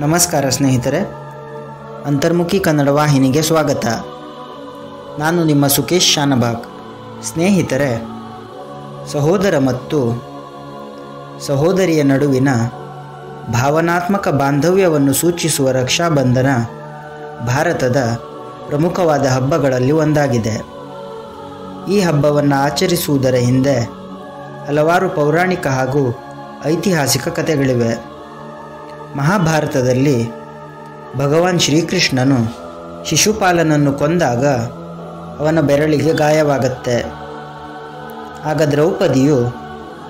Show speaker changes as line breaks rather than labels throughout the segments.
ನಮಸ್ಕಾರ ಸ್ನೇಹಿತರೆ, ಅಂತರ್ಮುಖಿ ಕನ್ನಡ ವಾಹಿನಿಗೆ ಸ್ವಾಗತ. ನಾನು ನಿಮ್ಮ ಸುಕೇಶ್ ಶಾನಭಾಗ್. ಸ್ನೇಹಿತರೆ, ಸಹೋದರ ಮತ್ತು ಸಹೋದರಿಯ ನಡುವಿನ ಭಾವನಾತ್ಮಕ ಬಾಂಧವ್ಯವನ್ನು ಸೂಚಿಸುವ ರಕ್ಷಾಬಂಧನ ಭಾರತದ ಪ್ರಮುಖವಾದ ಹಬ್ಬಗಳಲ್ಲಿ ಒಂದಾಗಿದೆ. ಈ ಹಬ್ಬವನ್ನು ಆಚರಿಸುವುದರ ಹಿಂದೆ ಹಲವಾರು ಪೌರಾಣಿಕ ಹಾಗೂ ಐತಿಹಾಸಿಕ ಕಥೆಗಳಿವೆ. ಮಹಾಭಾರತದಲ್ಲಿ ಭಗವಾನ್ ಶ್ರೀಕೃಷ್ಣನು ಶಿಶುಪಾಲನನ್ನು ಕೊಂದಾಗ ಅವನ ಬೆರಳಿಗೆ ಗಾಯವಾಗುತ್ತೆ. ಆಗ ದ್ರೌಪದಿಯು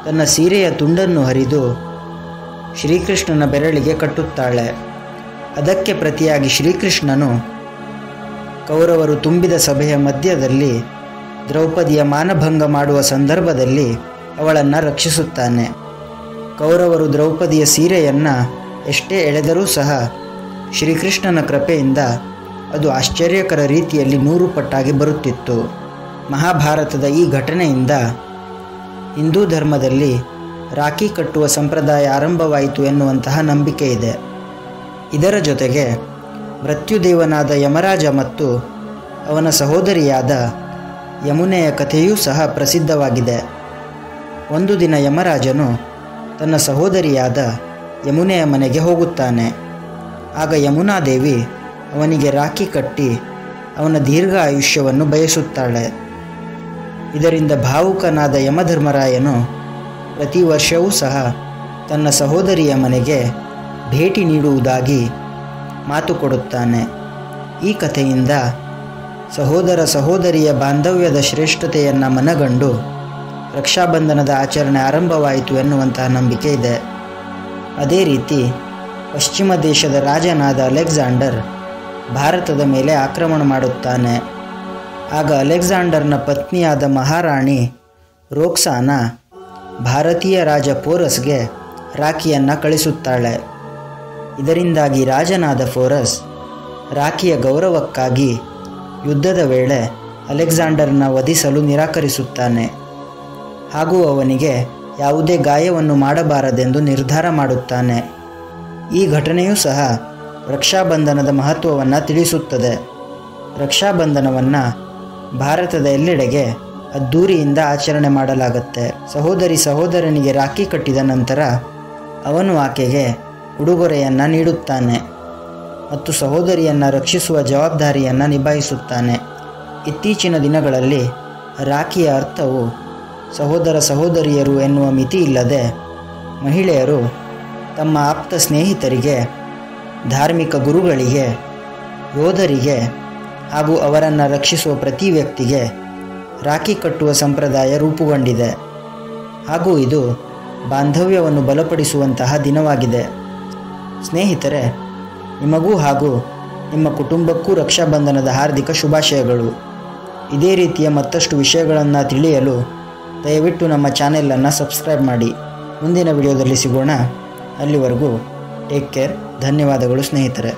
ತನ್ನ ಸೀರೆಯ ತುಂಡನ್ನು ಹರಿದು ಶ್ರೀಕೃಷ್ಣನ ಬೆರಳಿಗೆ ಕಟ್ಟುತ್ತಾಳೆ. ಅದಕ್ಕೆ ಪ್ರತಿಯಾಗಿ ಶ್ರೀಕೃಷ್ಣನು ಕೌರವರು ತುಂಬಿದ ಸಭೆಯ ಮಧ್ಯದಲ್ಲಿ ದ್ರೌಪದಿಯ ಮಾನಭಂಗ ಮಾಡುವ ಸಂದರ್ಭದಲ್ಲಿ ಅವಳನ್ನು ರಕ್ಷಿಸುತ್ತಾನೆ. ಕೌರವರು ದ್ರೌಪದಿಯ ಸೀರೆಯನ್ನು ಎಷ್ಟೇ ಎಳೆದರೂ ಸಹ ಶ್ರೀಕೃಷ್ಣನ ಕೃಪೆಯಿಂದ ಅದು ಆಶ್ಚರ್ಯಕರ ರೀತಿಯಲ್ಲಿ 100 ಪಟ್ಟಾಗಿ ಬರುತ್ತಿತ್ತು. ಮಹಾಭಾರತದ ಈ ಘಟನೆಯಿಂದ ಹಿಂದೂ ಧರ್ಮದಲ್ಲಿ ರಾಖಿ ಕಟ್ಟುವ ಸಂಪ್ರದಾಯ ಆರಂಭವಾಯಿತು ಎನ್ನುವಂತಹ ನಂಬಿಕೆ ಇದೆ. ಇದರ ಜೊತೆಗೆ ಮೃತ್ಯುದೇವನಾದ ಯಮರಾಜ ಮತ್ತು ಅವನ ಸಹೋದರಿಯಾದ ಯಮುನೆಯ ಕಥೆಯೂ ಸಹ ಪ್ರಸಿದ್ಧವಾಗಿದೆ. ಒಂದು ದಿನ ಯಮರಾಜನು ತನ್ನ ಸಹೋದರಿಯಾದ ಯಮುನೆಯ ಮನೆಗೆ ಹೋಗುತ್ತಾನೆ. ಆಗ ಯಮುನಾದೇವಿ ಅವನಿಗೆ ರಾಖಿ ಕಟ್ಟಿ ಅವನ ದೀರ್ಘ ಆಯುಷ್ಯವನ್ನು ಬಯಸುತ್ತಾಳೆ. ಇದರಿಂದ ಭಾವುಕನಾದ ಯಮಧರ್ಮರಾಯನು ಪ್ರತಿ ವರ್ಷವೂ ಸಹ ತನ್ನ ಸಹೋದರಿಯ ಮನೆಗೆ ಭೇಟಿ ನೀಡುವುದಾಗಿ ಮಾತು ಕೊಡುತ್ತಾನೆ. ಈ ಕಥೆಯಿಂದ ಸಹೋದರ ಸಹೋದರಿಯ ಬಾಂಧವ್ಯದ ಶ್ರೇಷ್ಠತೆಯನ್ನು ಮನಗಂಡು ರಕ್ಷಾಬಂಧನದ ಆಚರಣೆ ಆರಂಭವಾಯಿತು ಎನ್ನುವಂತಹ ನಂಬಿಕೆ ಇದೆ. ಅದೇ ರೀತಿ ಪಶ್ಚಿಮ ದೇಶದ ರಾಜನಾದ ಅಲೆಕ್ಸಾಂಡರ್ ಭಾರತದ ಮೇಲೆ ಆಕ್ರಮಣ ಮಾಡುತ್ತಾನೆ. ಆಗ ಅಲೆಕ್ಸಾಂಡರ್ನ ಪತ್ನಿಯಾದ ಮಹಾರಾಣಿ ರೋಕ್ಸಾನ ಭಾರತೀಯ ರಾಜ ಪೋರಸ್ಗೆ ರಾಖಿಯನ್ನು ಕಳಿಸುತ್ತಾಳೆ. ಇದರಿಂದಾಗಿ ರಾಜನಾದ ಪೋರಸ್ ರಾಖಿಯ ಗೌರವಕ್ಕಾಗಿ ಯುದ್ಧದ ವೇಳೆ ಅಲೆಕ್ಸಾಂಡರ್ನ ವಧಿಸಲು ನಿರಾಕರಿಸುತ್ತಾನೆ ಹಾಗೂ ಅವನಿಗೆ ಯಾವುದೇ ಗಾಯವನ್ನು ಮಾಡಬಾರದೆಂದು ನಿರ್ಧಾರ ಮಾಡುತ್ತಾನೆ. ಈ ಘಟನೆಯೂ ಸಹ ರಕ್ಷಾಬಂಧನದ ಮಹತ್ವವನ್ನು ತಿಳಿಸುತ್ತದೆ. ರಕ್ಷಾಬಂಧನವನ್ನು ಭಾರತದ ಎಲ್ಲೆಡೆಗೆ ಅದ್ದೂರಿಯಿಂದ ಆಚರಣೆ ಮಾಡಲಾಗುತ್ತೆ. ಸಹೋದರನಿಗೆ ರಾಖಿ ಕಟ್ಟಿದ ನಂತರ ಅವನು ಆಕೆಗೆ ಉಡುಗೊರೆಯನ್ನು ನೀಡುತ್ತಾನೆ ಮತ್ತು ಸಹೋದರಿಯನ್ನು ರಕ್ಷಿಸುವ ಜವಾಬ್ದಾರಿಯನ್ನು ನಿಭಾಯಿಸುತ್ತಾನೆ. ಇತ್ತೀಚಿನ ದಿನಗಳಲ್ಲಿ ರಾಖಿಯ ಅರ್ಥವು ಸಹೋದರ ಸಹೋದರಿಯರು ಎನ್ನುವ ಮಿತಿ ಇಲ್ಲದೆ ಮಹಿಳೆಯರು ತಮ್ಮ ಆಪ್ತ ಸ್ನೇಹಿತರಿಗೆ, ಧಾರ್ಮಿಕ ಗುರುಗಳಿಗೆ, ಯೋಧರಿಗೆ ಹಾಗೂ ಅವರನ್ನು ರಕ್ಷಿಸುವ ಪ್ರತಿ ವ್ಯಕ್ತಿಗೆ ರಾಖಿ ಕಟ್ಟುವ ಸಂಪ್ರದಾಯ ರೂಪುಗೊಂಡಿದೆ ಹಾಗೂ ಇದು ಬಾಂಧವ್ಯವನ್ನು ಬಲಪಡಿಸುವಂತಹ ದಿನವಾಗಿದೆ. ಸ್ನೇಹಿತರೆ, ನಿಮಗೂ ಹಾಗೂ ನಿಮ್ಮ ಕುಟುಂಬಕ್ಕೂ ರಕ್ಷಾಬಂಧನದ ಹಾರ್ದಿಕ ಶುಭಾಶಯಗಳು. ಇದೇ ರೀತಿಯ ಮತ್ತಷ್ಟು ವಿಷಯಗಳನ್ನು ತಿಳಿಯಲು ದಯವಿಟ್ಟು ನಮ್ಮ ಚಾನೆಲನ್ನು ಸಬ್ಸ್ಕ್ರೈಬ್ ಮಾಡಿ. ಮುಂದಿನ ವಿಡಿಯೋದಲ್ಲಿ ಸಿಗೋಣ. ಅಲ್ಲಿವರೆಗೂ ಟೇಕ್ ಕೇರ್. ಧನ್ಯವಾದಗಳು ಸ್ನೇಹಿತರೆ.